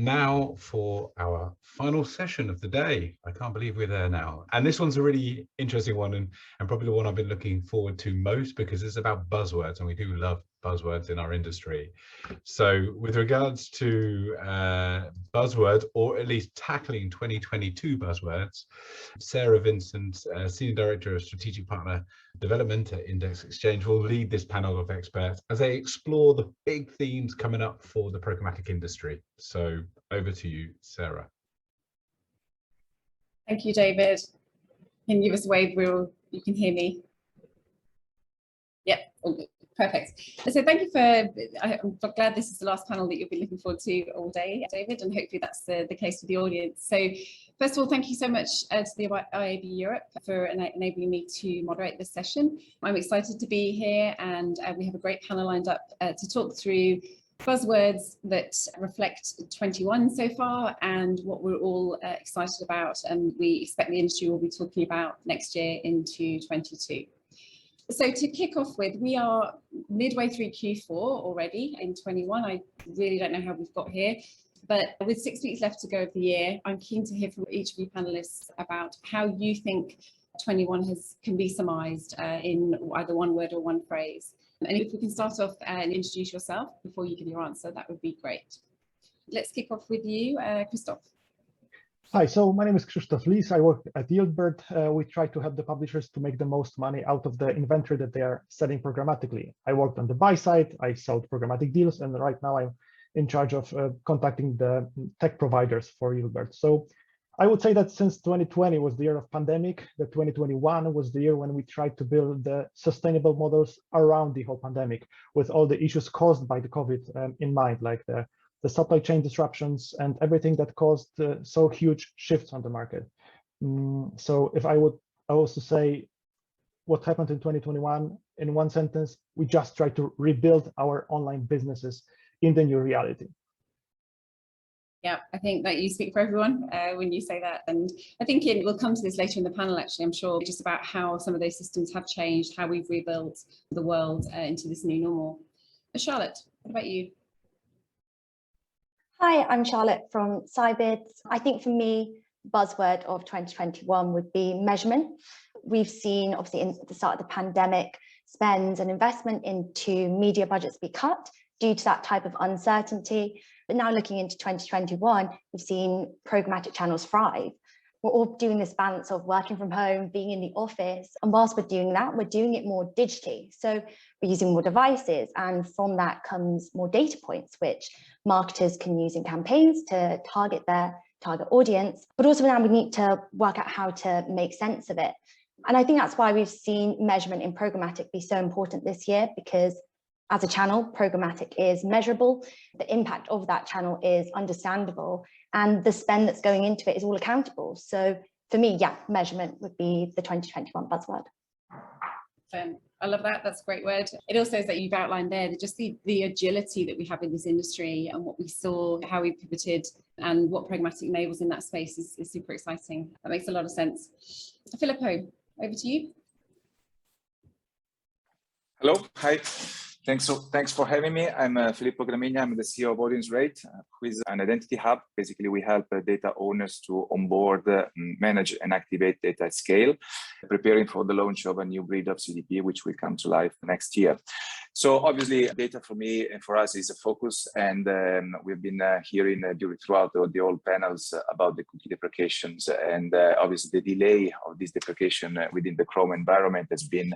Now for our final session of the day. I can't believe we're there now. And this one's a really interesting one and probably the one I've been looking forward to most because it's about buzzwords, and we do love buzzwords in our industry. So with regards to buzzwords, or at least tackling 2022 buzzwords, Sara Vincent, Senior Director of Strategic Partner Development at Index Exchange, will lead this panel of experts as they explore the big themes coming up for the programmatic industry. So over to you, Sara. Thank you, David. Can you give us a wave where you can hear me? Yep, all good. Perfect. So thank you I'm glad this is the last panel that you'll be looking forward to all day, David, and hopefully that's the case with the audience. So first of all, thank you so much to the IAB Europe for enabling me to moderate this session. I'm excited to be here, and we have a great panel lined up to talk through buzzwords that reflect 21 so far and what we're all excited about, and we expect the industry will be talking about next year into 22. So to kick off with, we are midway through Q4 already in 21. I really don't know how we've got here, but with 6 weeks left to go of the year, I'm keen to hear from each of you panelists about how you think 21 can be surmised in either one word or one phrase. And if we can start off and introduce yourself before you give your answer, that would be great. Let's kick off with you, Krzysztof. Hi, so my name is Krzysztof. I work at Yieldbird. We try to help the publishers to make the most money out of the inventory that they are selling programmatically. I worked on the buy side, I sold programmatic deals, and right now I'm in charge of contacting the tech providers for Yieldbird. So I would say that since 2020 was the year of pandemic, that 2021 was the year when we tried to build the sustainable models around the whole pandemic with all the issues caused by the COVID in mind, like the supply chain disruptions and everything that caused so huge shifts on the market. So if I would also say what happened in 2021 in one sentence, we just tried to rebuild our online businesses in the new reality. Yeah, I think that you speak for everyone when you say that. And I think we'll come to this later in the panel, actually, I'm sure, just about how some of those systems have changed, how we've rebuilt the world into this new normal. Charlotte, what about you? Hi, I'm Charlotte from Scibids. I think for me, buzzword of 2021 would be measurement. We've seen, obviously, at the start of the pandemic, spends and investment into media budgets be cut due to that type of uncertainty. But now looking into 2021, we've seen programmatic channels thrive. We're all doing this balance of working from home, being in the office. And whilst we're doing that, we're doing it more digitally. So we're using more devices, and from that comes more data points, which marketers can use in campaigns to target their target audience. But also now we need to work out how to make sense of it. And I think that's why we've seen measurement in programmatic be so important this year, because as a channel, programmatic is measurable, the impact of that channel is understandable, and the spend that's going into it is all accountable. So for me, yeah, measurement would be the 2021 buzzword. I love that. That's a great word. It also is that you've outlined there just the agility that we have in this industry and what we saw, how we pivoted, and what programmatic enables in that space is super exciting. That makes a lot of sense. Filippo, over to you. Hello. Hi. Thanks for having me. I'm Filippo Gramigna. I'm the CEO of Audiencerate, who is an identity hub. Basically, we help data owners to onboard, manage, and activate data at scale, preparing for the launch of a new breed of CDP, which will come to life next year. So obviously, data for me and for us is a focus, and we've been hearing throughout the old panels about the cookie deprecations, and obviously the delay of this deprecation within the Chrome environment has been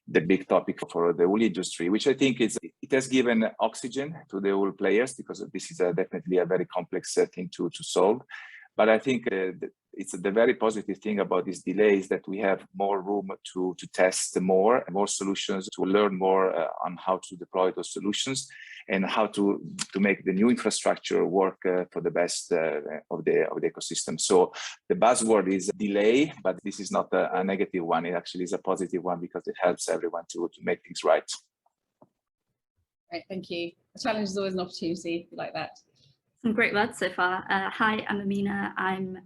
the big topic for the whole industry, which I think it has given oxygen to the whole players, because this is definitely a very complex thing to solve. But I think it's the very positive thing about this delay is that we have more room to test more solutions, to learn more on how to deploy those solutions and how to make the new infrastructure work for the best of the ecosystem. So the buzzword is delay, but this is not a negative one. It actually is a positive one because it helps everyone to make things right. Right, thank you. A challenge is always an opportunity like that. Some great words so far. Hi, I'm Amina. I'm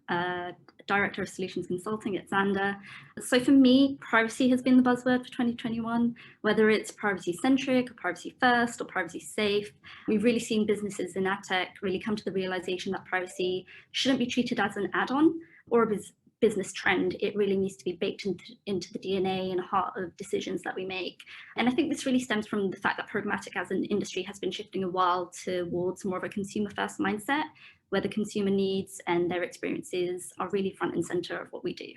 Director of Solutions Consulting at Xandr. So for me, privacy has been the buzzword for 2021, whether it's privacy-centric, or privacy-first, or privacy-safe. We've really seen businesses in ad tech really come to the realization that privacy shouldn't be treated as an add-on or a business trend. It really needs to be baked into the DNA and heart of decisions that we make. And I think this really stems from the fact that programmatic as an industry has been shifting a while towards more of a consumer first mindset, where the consumer needs and their experiences are really front and center of what we do.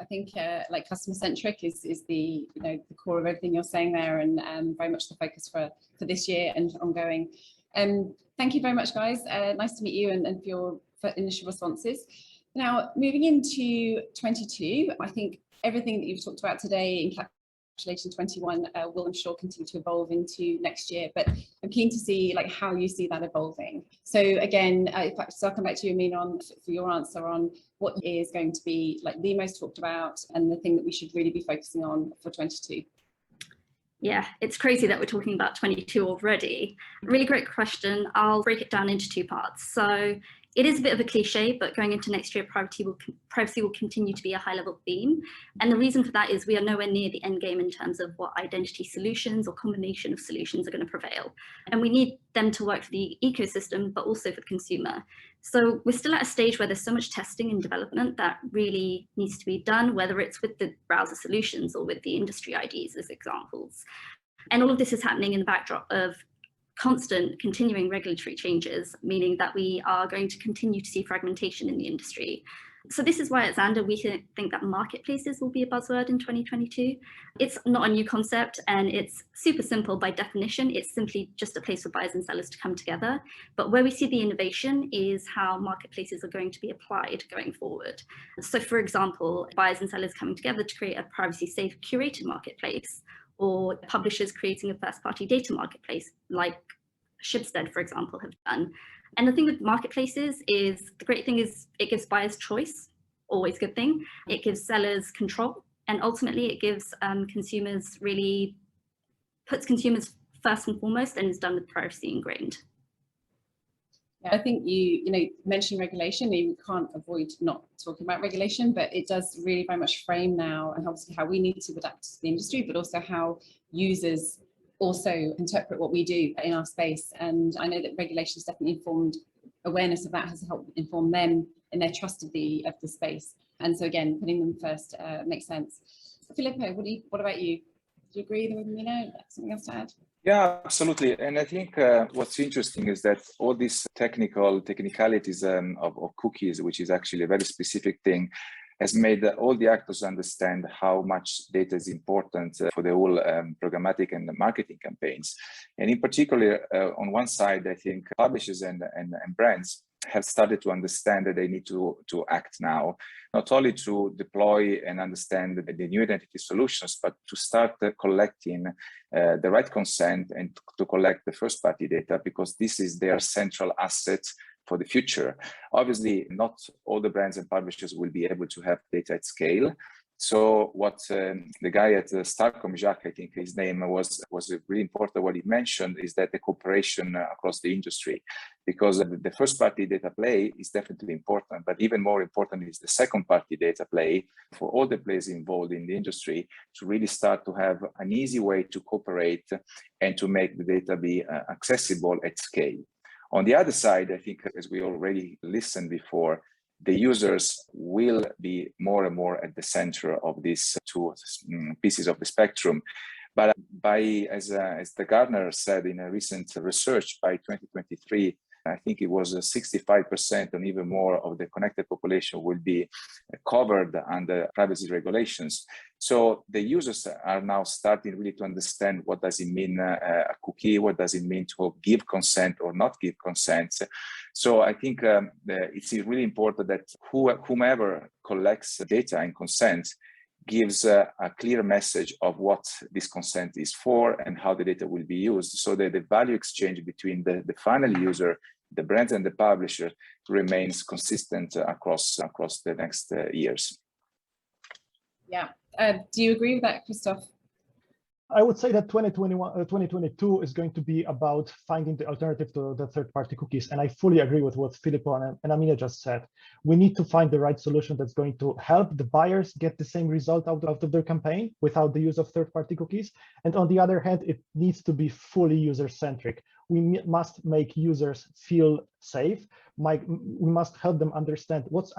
I think like customer centric is the the core of everything you're saying there, and very much the focus for this year and ongoing. Thank you very much, guys. Nice to meet you and for your initial responses. Now, moving into 22, I think everything that you've talked about today, encapsulation 21, will, I'm sure, continue to evolve into next year. But I'm keen to see how you see that evolving. So again, in fact, so I'll come back to you, Amina, for your answer on what is going to be the most talked about and the thing that we should really be focusing on for 22. Yeah, it's crazy that we're talking about 22 already. Really great question. I'll break it down into two parts. So it is a bit of a cliche, but going into next year, privacy will continue to be a high-level theme. And the reason for that is we are nowhere near the end game in terms of what identity solutions or combination of solutions are going to prevail. And we need them to work for the ecosystem, but also for the consumer. So we're still at a stage where there's so much testing and development that really needs to be done, whether it's with the browser solutions or with the industry IDs as examples. And all of this is happening in the backdrop of constant continuing regulatory changes, meaning that we are going to continue to see fragmentation in the industry. So this is why at Xandr we think that marketplaces will be a buzzword in 2022. It's not a new concept and it's super simple by definition. It's simply just a place for buyers and sellers to come together. But where we see the innovation is how marketplaces are going to be applied going forward. So for example, buyers and sellers coming together to create a privacy-safe curated marketplace, or publishers creating a first-party data marketplace like Scibids, for example, have done. And the thing with marketplaces is, the great thing is it gives buyers choice, always a good thing. It gives sellers control, and ultimately it gives consumers, really puts consumers first and foremost, and is done with privacy ingrained. I think you mentioning regulation, you can't avoid not talking about regulation, but it does really very much frame now, and obviously how we need to adapt to the industry, but also how users also interpret what we do in our space. And I know that regulation has definitely informed, awareness of that has helped inform them in their trust of the space. And so again, putting them first makes sense. Filippo, what about you? Do you agree with Amina? Something else to add? Yeah, absolutely. And I think what's interesting is that all these technicalities of cookies, which is actually a very specific thing, has made all the actors understand how much data is important for the whole programmatic and the marketing campaigns. And in particular, on one side, I think publishers and brands have started to understand that they need to act now, not only to deploy and understand the new identity solutions, but to start collecting the right consent and to collect the first-party data, because this is their central asset for the future. Obviously, not all the brands and publishers will be able to have data at scale. So what the guy at Starcom, Jacques, I think his name was really important. What he mentioned is that the cooperation across the industry, because the first party data play is definitely important, but even more important is the second party data play for all the players involved in the industry to really start to have an easy way to cooperate and to make the data be accessible at scale. On the other side, I think, as we already listened before, the users will be more and more at the center of these two pieces of the spectrum. But as the Gartner said in a recent research, by 2023, I think it was 65% and even more of the connected population will be covered under privacy regulations. So the users are now starting really to understand what does it mean a cookie, what does it mean to give consent or not give consent. So I think it's really important that whomever collects data and consent gives a clear message of what this consent is for and how the data will be used, so that the value exchange between the final user, the brands and the publisher, remains consistent across the next years. Yeah. Do you agree with that, Krzysztof? I would say that 2022 is going to be about finding the alternative to the third-party cookies. And I fully agree with what Filippo and Amina just said. We need to find the right solution that's going to help the buyers get the same result out of their campaign without the use of third-party cookies. And on the other hand, it needs to be fully user-centric. We must make users feel safe. We must help them understand what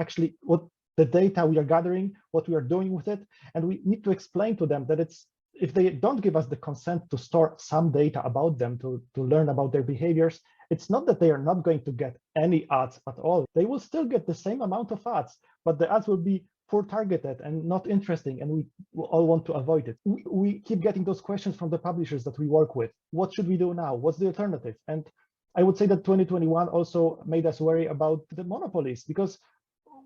the data we are gathering, what we are doing with it. And we need to explain to them that if they don't give us the consent to store some data about them, to learn about their behaviors, it's not that they are not going to get any ads at all. They will still get the same amount of ads, but the ads will be poor targeted and not interesting, and we all want to avoid it. We keep getting those questions from the publishers that we work with. What should we do now? What's the alternative? And I would say that 2021 also made us worry about the monopolies, because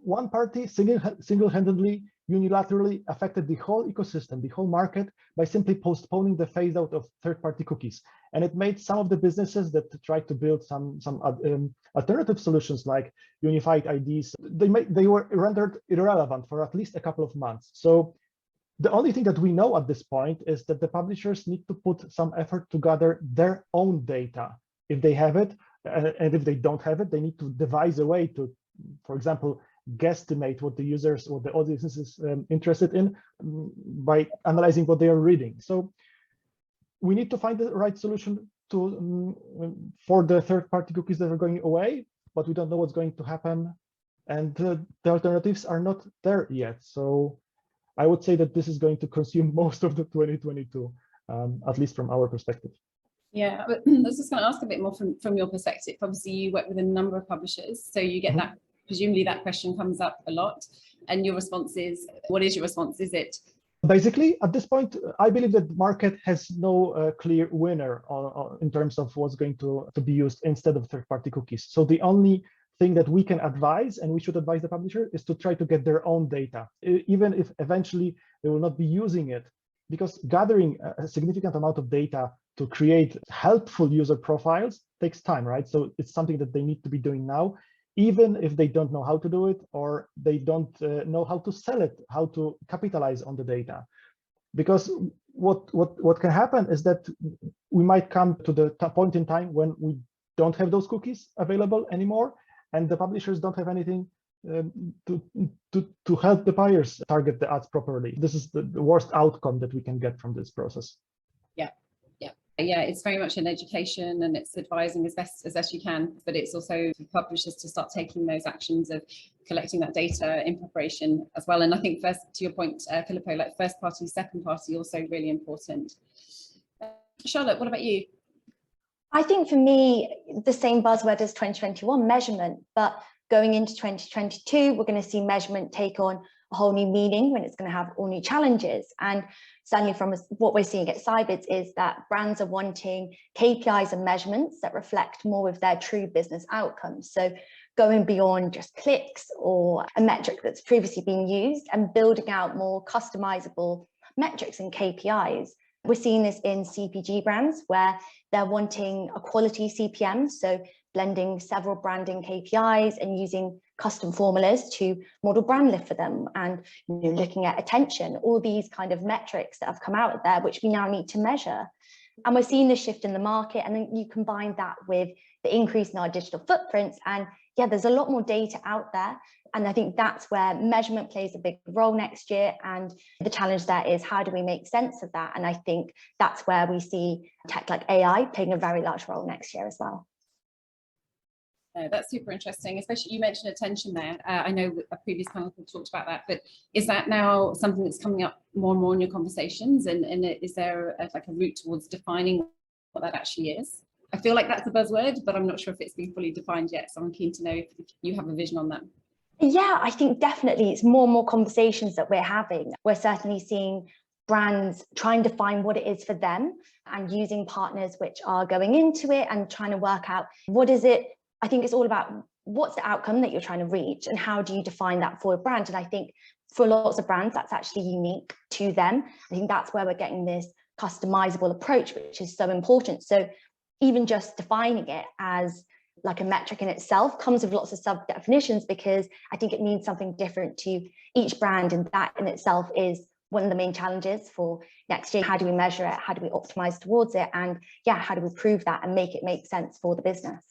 one party single-handedly, unilaterally affected the whole ecosystem, the whole market, by simply postponing the phase out of third-party cookies. And it made some of the businesses that tried to build some alternative solutions like unified IDs, they were rendered irrelevant for at least a couple of months. So the only thing that we know at this point is that the publishers need to put some effort to gather their own data, if they have it, and if they don't have it, they need to devise a way to, for example, guesstimate what the users or the audience is interested in by analyzing what they are reading. So we need to find the right solution for the third-party cookies that are going away, but we don't know what's going to happen, and the alternatives are not there yet. So I would say that this is going to consume most of the 2022, at least from our perspective. Yeah, I was just going to ask a bit more from your perspective. Obviously, you work with a number of publishers, so you get that. Presumably that question comes up a lot, and your response is, what is your response? Is it? Basically, at this point, I believe that the market has no clear winner in terms of what's going to be used instead of third-party cookies. So the only thing that we can advise, and we should advise the publisher, is to try to get their own data, even if eventually they will not be using it, because gathering a significant amount of data to create helpful user profiles takes time, right? So it's something that they need to be doing now, even if they don't know how to do it, or they don't know how to sell it, how to capitalize on the data. Because what can happen is that we might come to the point in time when we don't have those cookies available anymore, and the publishers don't have anything to help the buyers target the ads properly. This is the worst outcome that we can get from this process. Yeah, it's very much an education, and it's advising as best you can, but it's also for publishers to start taking those actions of collecting that data in preparation as well. And I think, first, to your point, Filippo, like first party, second party, also really important. Charlotte, what about you? I think for me, the same buzzword as 2021, measurement, but going into 2022, we're going to see measurement take on a whole new meaning when it's going to have all new challenges. And certainly from what we're seeing at Scibids is that brands are wanting KPIs and measurements that reflect more of their true business outcomes. So going beyond just clicks or a metric that's previously been used, and building out more customizable metrics and KPIs. We're seeing this in CPG brands where they're wanting a quality CPM, so blending several branding KPIs and using custom formulas to model brand lift for them, and looking at attention, all these kind of metrics that have come out of there, which we now need to measure. And we're seeing this shift in the market, and then you combine that with the increase in our digital footprints, and yeah, there's a lot more data out there. And I think that's where measurement plays a big role next year. And the challenge there is, how do we make sense of that? And I think that's where we see tech like AI playing a very large role next year as well. That's super interesting, especially you mentioned attention there. I know a previous panel talked about that, but is that now something that's coming up more and more in your conversations? And is there like a route towards defining what that actually is? I feel like that's a buzzword, but I'm not sure if it's been fully defined yet. So I'm keen to know if you have a vision on that. Yeah, I think definitely it's more and more conversations that we're having. We're certainly seeing brands trying to find what it is for them, and using partners which are going into it and trying to work out what is it. I think it's all about what's the outcome that you're trying to reach, and how do you define that for a brand. And I think for lots of brands, that's actually unique to them. I think that's where we're getting this customizable approach, which is so important. So even just defining it as like a metric in itself comes with lots of sub definitions, because I think it means something different to each brand, and that in itself is one of the main challenges for next year. How do we measure it? How do we optimize towards it? And yeah, how do we prove that and make it make sense for the business?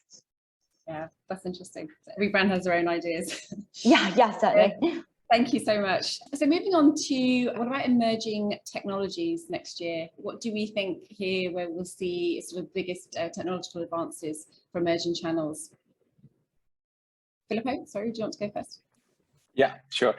Yeah, that's interesting. Every brand has their own ideas. Yeah, certainly. Thank you so much. So moving on to, what about emerging technologies next year? What do we think here where we'll see sort of biggest technological advances for emerging channels? Filippo, sorry, do you want to go first? Yeah, sure.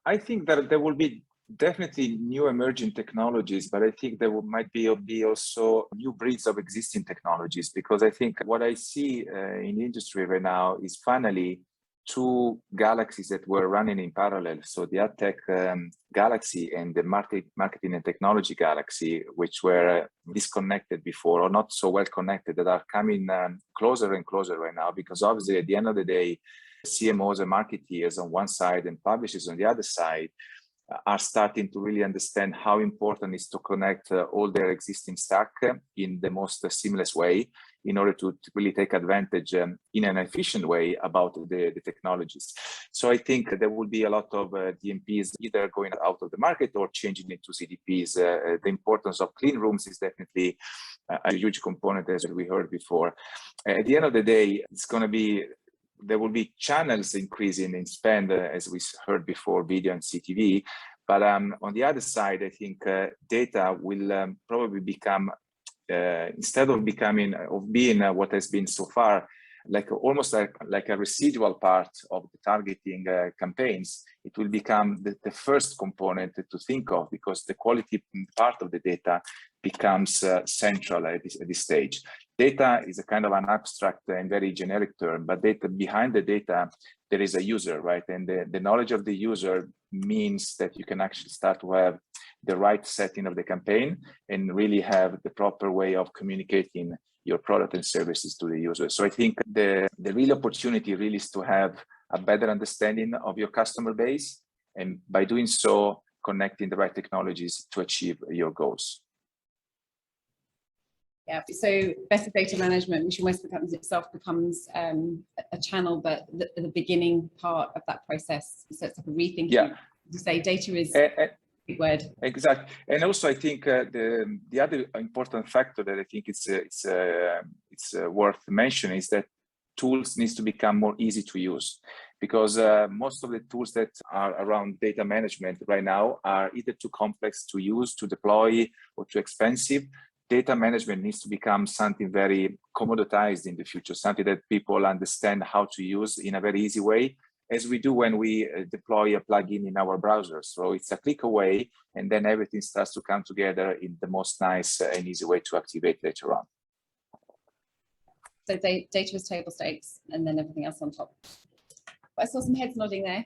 I think that there will be definitely new emerging technologies, but I think there might be also new breeds of existing technologies, because I think what I see in the industry right now is finally two galaxies that were running in parallel. So the ad tech galaxy and the marketing and technology galaxy, which were disconnected before or not so well connected, that are coming closer and closer right now, because obviously at the end of the day, CMOs and marketeers on one side and publishers on the other side are starting to really understand how important it is to connect all their existing stack in the most seamless way in order to really take advantage in an efficient way about the technologies. So I think there will be a lot of DMPs either going out of the market or changing into CDPs. The importance of clean rooms is definitely a huge component, as we heard before. At the end of the day, it's going to be there will be channels increasing in spend, as we heard before, video and CTV. But on the other side, I think data will probably become, instead of being what has been so far, almost like a residual part of the targeting campaigns, it will become the first component to think of, because the quality part of the data becomes central at this stage. Data is a kind of an abstract and very generic term, but behind the data, there is a user, right? And the knowledge of the user means that you can actually start to have the right setting of the campaign and really have the proper way of communicating your product and services to the user. So I think the real opportunity really is to have a better understanding of your customer base, and by doing so, connecting the right technologies to achieve your goals. Yeah, so better data management, which almost becomes a channel, but the beginning part of that process. So it's like a rethinking. Yeah. You say data is a big word. Exactly. And also I think the other important factor that I think it's worth mentioning is that tools needs to become more easy to use, because most of the tools that are around data management right now are either too complex to use, to deploy, or too expensive. Data management needs to become something very commoditized in the future, something that people understand how to use in a very easy way, as we do when we deploy a plugin in our browser. So it's a click away, and then everything starts to come together in the most nice and easy way to activate later on. So data is table stakes, and then everything else on top. I saw some heads nodding there.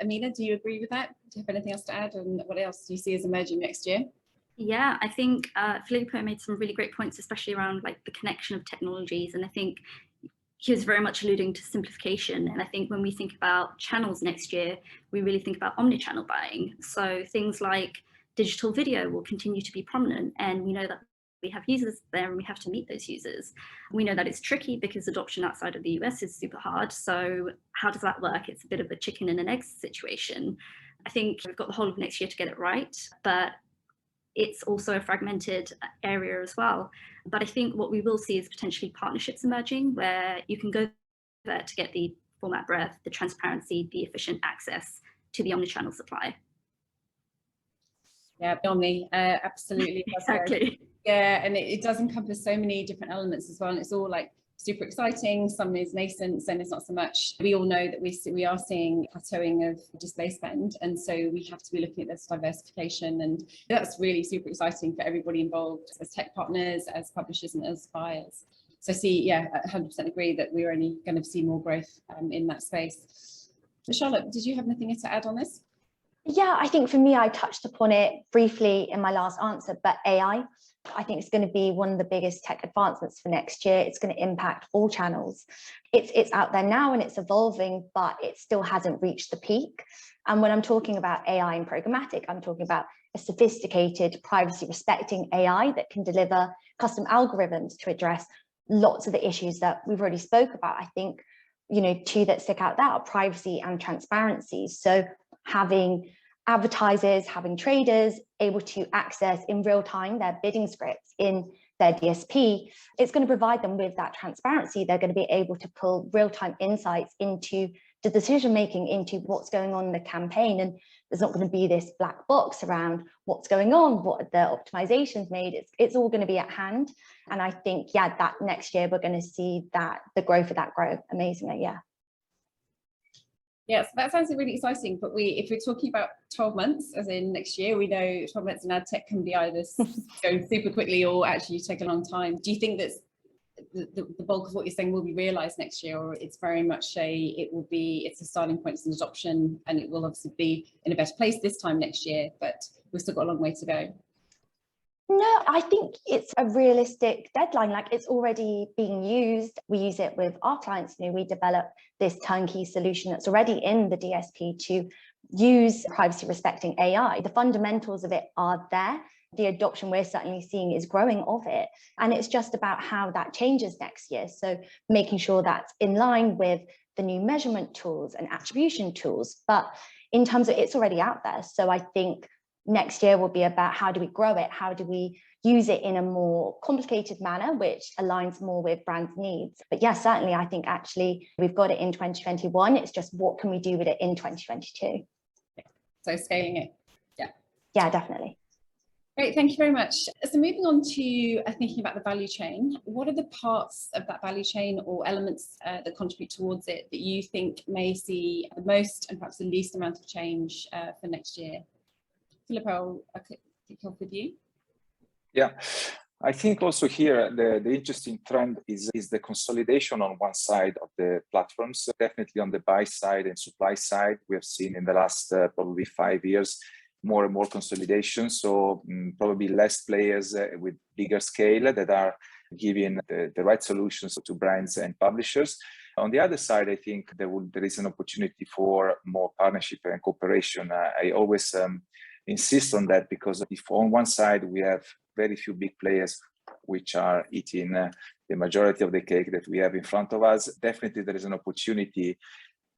Amina, do you agree with that? Do you have anything else to add? And what else do you see as emerging next year? Yeah, I think Filippo made some really great points, especially around like the connection of technologies. And I think he was very much alluding to simplification. And I think when we think about channels next year, we really think about omni-channel buying. So things like digital video will continue to be prominent. And we know that we have users there and we have to meet those users. We know that it's tricky because adoption outside of the US is super hard. So how does that work? It's a bit of a chicken and an egg situation. I think we've got the whole of next year to get it right, but it's also a fragmented area as well. But I think what we will see is potentially partnerships emerging, where you can go there to get the format breadth, the transparency, the efficient access to the omnichannel supply. Yeah, Omni, absolutely. Exactly. Yeah, and it does encompass so many different elements as well, and it's all like super exciting. Some is nascent, some is not so much. We all know that we are seeing plateauing of display spend, and so we have to be looking at this diversification, and that's really super exciting for everybody involved, as tech partners, as publishers, and as buyers. So I 100% agree that we're only going to see more growth in that space. So Charlotte, did you have anything to add on this? Yeah, I think for me, I touched upon it briefly in my last answer, but AI, I think it's going to be one of the biggest tech advancements for next year. It's going to impact all channels. It's out there now and it's evolving, but it still hasn't reached the peak. And when I'm talking about AI and programmatic, I'm talking about a sophisticated, privacy-respecting AI that can deliver custom algorithms to address lots of the issues that we've already spoke about. I think, two that stick out there are privacy and transparency. So having advertisers, having traders able to access in real time their bidding scripts in their DSP, it's going to provide them with that transparency. They're going to be able to pull real-time insights into the decision making, into what's going on in the campaign, and there's not going to be this black box around what's going on, what the optimizations made. It's all going to be at hand, and I think that next year we're going to see that the growth of that grow amazingly. Yes, that sounds really exciting. But if we're talking about 12 months, as in next year, we know 12 months in ad tech can be either go super quickly or actually take a long time. Do you think that the bulk of what you're saying will be realized next year, or it's very much it's a starting point, it's an adoption, and it will obviously be in a better place this time next year, but we've still got a long way to go? No, I think it's a realistic deadline. Like, it's already being used. We use it with our clients. We develop this turnkey solution that's already in the DSP to use privacy respecting AI. The fundamentals of it are there. The adoption we're certainly seeing is growing of it. And it's just about how that changes next year. So making sure that's in line with the new measurement tools and attribution tools. But in terms of, it's already out there. So I think next year will be about how do we grow it? How do we use it in a more complicated manner, which aligns more with brands' needs? But yes, certainly, I think actually we've got it in 2021. It's just what can we do with it in 2022? So scaling it. Yeah, definitely. Great, thank you very much. So moving on to thinking about the value chain, what are the parts of that value chain or elements that contribute towards it that you think may see the most and perhaps the least amount of change for next year? Filippo, I could kick off with you. Yeah, I think also here the interesting trend is the consolidation on one side of the platforms. Definitely on the buy side and supply side, we have seen in the last probably 5 years more and more consolidation. So probably less players with bigger scale that are giving the right solutions to brands and publishers. On the other side, I think there is an opportunity for more partnership and cooperation. I always insist on that, because if on one side we have very few big players which are eating the majority of the cake that we have in front of us, definitely there is an opportunity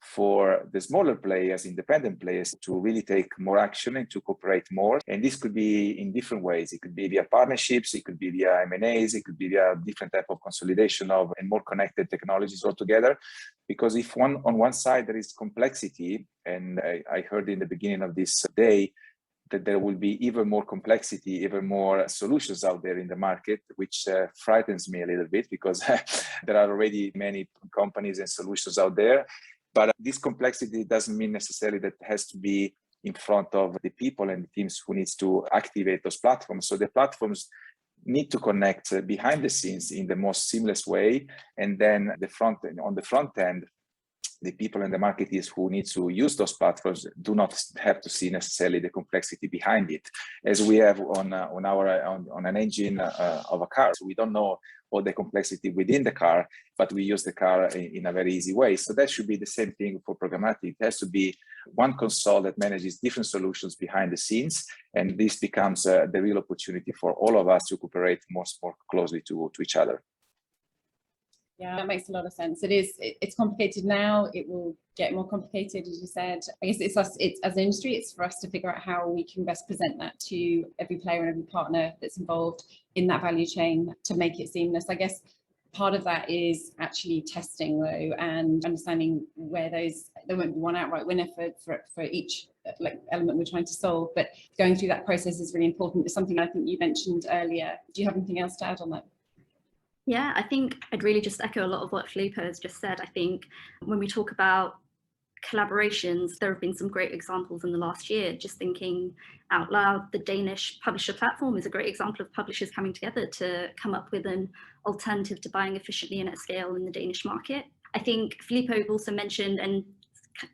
for the smaller players, independent players, to really take more action and to cooperate more. And this could be in different ways. It could be via partnerships, it could be via M&As, it could be via different type of consolidation of and more connected technologies altogether. Because if on one side there is complexity, and I heard in the beginning of this day that there will be even more complexity, even more solutions out there in the market, which frightens me a little bit, because there are already many companies and solutions out there. But this complexity doesn't mean necessarily that it has to be in front of the people and the teams who needs to activate those platforms. So the platforms need to connect behind the scenes in the most seamless way. And then on the front end, the people and the marketers who need to use those platforms do not have to see necessarily the complexity behind it, as we have on an engine of a car. So we don't know all the complexity within the car, but we use the car in a very easy way. So that should be the same thing for programmatic. It has to be one console that manages different solutions behind the scenes, and this becomes the real opportunity for all of us to cooperate more closely to each other. Yeah, that makes a lot of sense. It's complicated now. It will get more complicated, as you said. I guess it's as an industry, it's for us to figure out how we can best present that to every player and every partner that's involved in that value chain to make it seamless. I guess part of that is actually testing, though, and understanding where there won't be one outright winner for each element we're trying to solve, but going through that process is really important. It's something I think you mentioned earlier. Do you have anything else to add on that? Yeah, I think I'd really just echo a lot of what Filippo has just said. I think when we talk about collaborations, there have been some great examples in the last year. Just thinking out loud, the Danish publisher platform is a great example of publishers coming together to come up with an alternative to buying efficiently and at scale in the Danish market. I think Filippo also mentioned and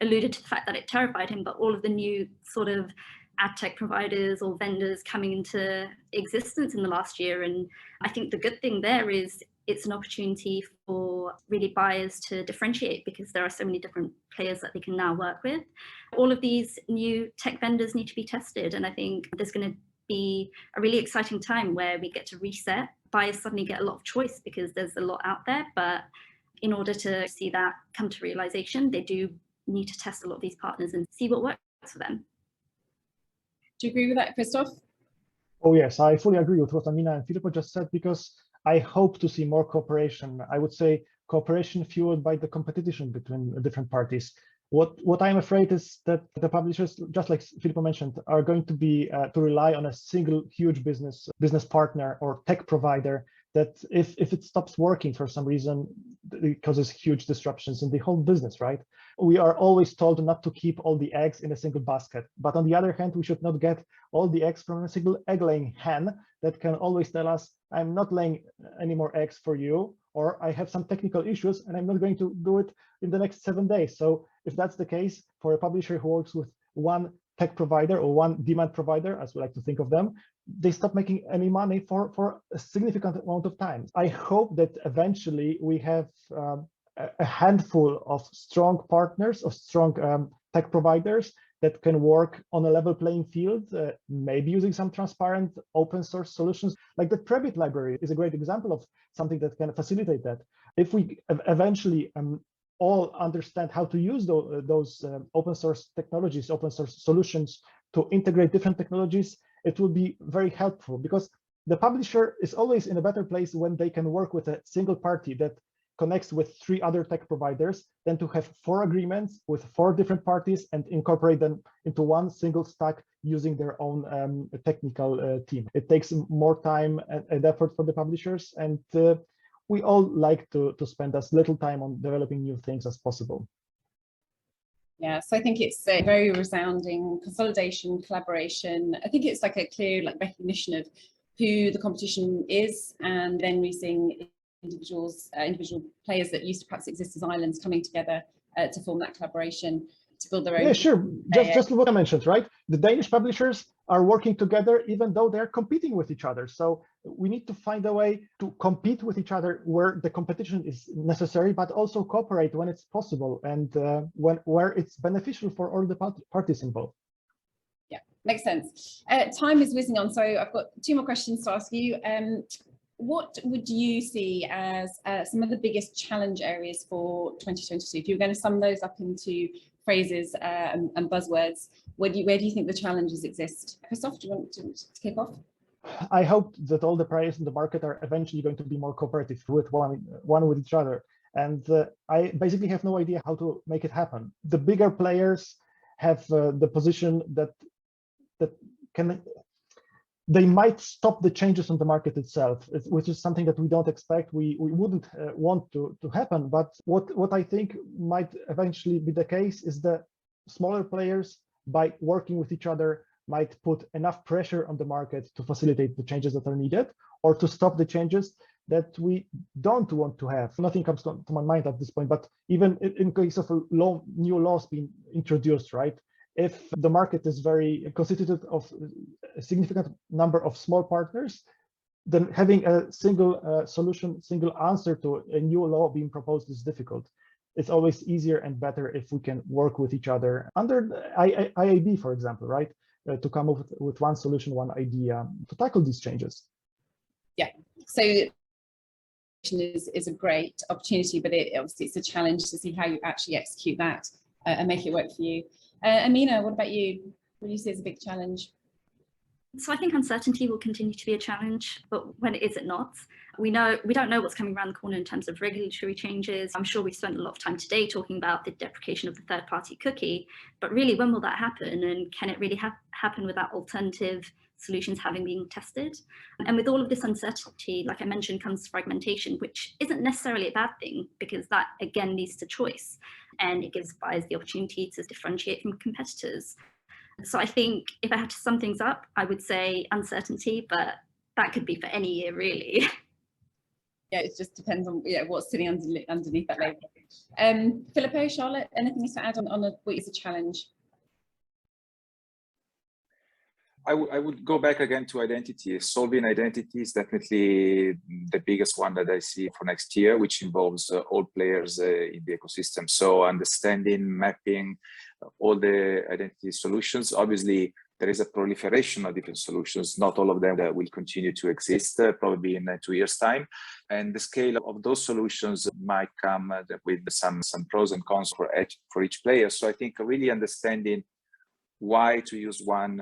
alluded to the fact that it terrified him, but all of the new sort of ad tech providers or vendors coming into existence in the last year. And I think the good thing there is it's an opportunity for really buyers to differentiate, because there are so many different players that they can now work with. All of these new tech vendors need to be tested. And I think there's going to be a really exciting time where we get to reset. Buyers suddenly get a lot of choice because there's a lot out there. But in order to see that come to realization, they do need to test a lot of these partners and see what works for them. Do you agree with that, Krzysztof? Oh, yes, I fully agree with what Amina and Filippo just said, because I hope to see more cooperation. I would say cooperation fueled by the competition between different parties. What I'm afraid is that the publishers, just like Filippo mentioned, are going to be to rely on a single huge business partner or tech provider that if it stops working for some reason, it causes huge disruptions in the whole business, right? We are always told not to keep all the eggs in a single basket. But on the other hand, we should not get all the eggs from a single egg-laying hen that can always tell us, I'm not laying any more eggs for you, or I have some technical issues and I'm not going to do it in the next 7 days. So if that's the case for a publisher who works with one tech provider or one demand provider, as we like to think of them, they stop making any money for a significant amount of time. I hope that eventually we have a handful of strong partners, of strong tech providers that can work on a level playing field, maybe using some transparent open source solutions. Like the Prebit library is a great example of something that can facilitate that. If we eventually all understand how to use those open source technologies, open source solutions to integrate different technologies, it will be very helpful, because the publisher is always in a better place when they can work with a single party that connects with 3 other tech providers than to have 4 agreements with 4 different parties and incorporate them into one single stack using their own technical team. It takes more time and effort for the publishers, and we all like to spend as little time on developing new things as possible. Yeah, so I think it's a very resounding consolidation, collaboration. I think it's like a clear recognition of who the competition is, and then we're seeing individual players that used to perhaps exist as islands coming together to form that collaboration to build their own. Yeah, sure. Just what I mentioned, right? The Danish publishers are working together even though they're competing with each other. So we need to find a way to compete with each other where the competition is necessary, but also cooperate when it's possible and where it's beneficial for all the parties involved. Yeah, makes sense. Time is whizzing on, so I've got 2 more questions to ask you. What would you see as some of the biggest challenge areas for 2022? If you're going to sum those up into phrases and buzzwords, where do you think the challenges exist? Krzysztof, do you want to kick off? I hope that all the players in the market are eventually going to be more cooperative with one with each other. And I basically have no idea how to make it happen. The bigger players have the position that they might stop the changes on the market itself, which is something that we don't expect. We wouldn't want to happen. But what I think might eventually be the case is the smaller players, by working with each other, might put enough pressure on the market to facilitate the changes that are needed, or to stop the changes that we don't want to have. Nothing comes to my mind at this point, but even in case of new laws being introduced, right? If the market is very constituted of a significant number of small partners, then having a single solution, single answer to a new law being proposed is difficult. It's always easier and better if we can work with each other under IAB, for example, right? To come up with one solution, one idea to tackle these changes. Yeah, so is a great opportunity, but obviously it's a challenge to see how you actually execute that and make it work for you. Amina, what about you? What do you see as a big challenge? So I think uncertainty will continue to be a challenge, but when is it not? We don't know what's coming around the corner in terms of regulatory changes. I'm sure we spent a lot of time today talking about the deprecation of the third-party cookie, but really, when will that happen? And can it really happen without alternative solutions having been tested? And with all of this uncertainty, like I mentioned, comes fragmentation, which isn't necessarily a bad thing, because that again leads to choice, and it gives buyers the opportunity to differentiate from competitors. So I think if I had to sum things up, I would say uncertainty, but that could be for any year, really. Yeah, it just depends on what's sitting underneath that label. Filippo, Charlotte, anything to add on what is a challenge? I would go back again to identity. Solving identity is definitely the biggest one that I see for next year, which involves all players in the ecosystem. So understanding, mapping all the identity solutions. Obviously, there is a proliferation of different solutions. Not all of them will continue to exist, probably in 2 years' time. And the scale of those solutions might come with some pros and cons for each player. So I think really understanding why to use one,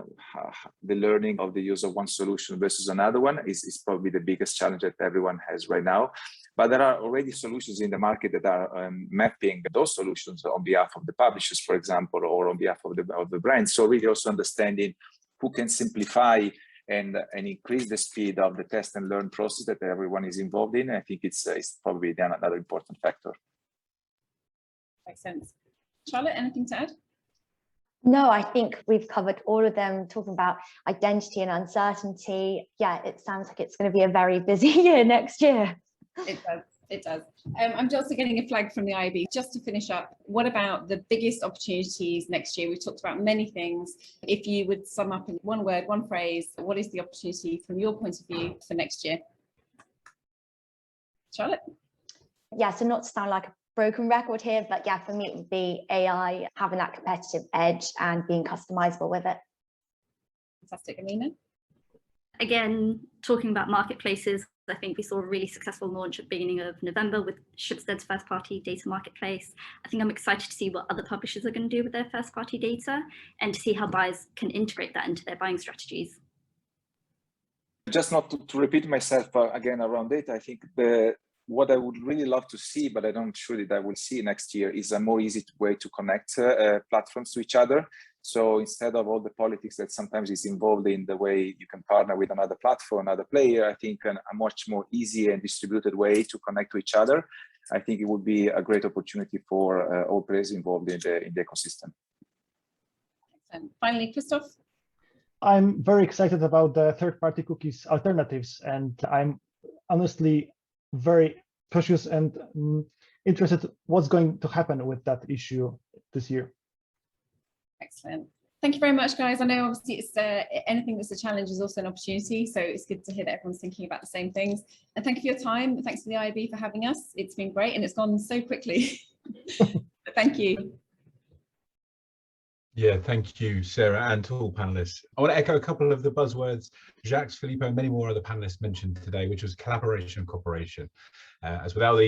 the learning of the use of one solution versus another one is probably the biggest challenge that everyone has right now. But there are already solutions in the market that are mapping those solutions on behalf of the publishers, for example, or on behalf of the brands. So really also understanding who can simplify and increase the speed of the test and learn process that everyone is involved in. I think it's probably then another important factor. Makes sense. Charlotte, anything to add? No, I think we've covered all of them, talking about identity and uncertainty. Yeah, it sounds like it's going to be a very busy year next year. It does. It does. I'm also getting a flag from the IAB. Just to finish up, what about the biggest opportunities next year? We've talked about many things. If you would sum up in one word, one phrase, what is the opportunity from your point of view for next year? Charlotte? Yeah, so not to sound like a broken record here, but yeah, for me it would be AI having that competitive edge and being customizable with it. Fantastic. Amina? Again, talking about marketplaces, I think we saw a really successful launch at the beginning of November with Schibsted's first-party data marketplace. I think I'm excited to see what other publishers are going to do with their first-party data and to see how buyers can integrate that into their buying strategies. Just not to repeat myself again around data, I think what I would really love to see, but I'm not sure that I will see next year, is a more easy way to connect platforms to each other. So instead of all the politics that sometimes is involved in the way you can partner with another platform, another player, I think a much more easy and distributed way to connect to each other. I think it would be a great opportunity for all players involved in the ecosystem. And finally, Krzysztof? I'm very excited about the third-party cookies alternatives, and I'm honestly very cautious and interested what's going to happen with that issue this year. Excellent. Thank you very much, guys. I know obviously it's anything that's a challenge is also an opportunity, so it's good to hear that everyone's thinking about the same things. And thank you for your time. Thanks to the IAB for having us. It's been great and it's gone so quickly. Thank you. Yeah, thank you, Sarah, and to all panelists. I want to echo a couple of the buzzwords Jacques, Filippo, and many more other panelists mentioned today, which was collaboration and cooperation. As without these,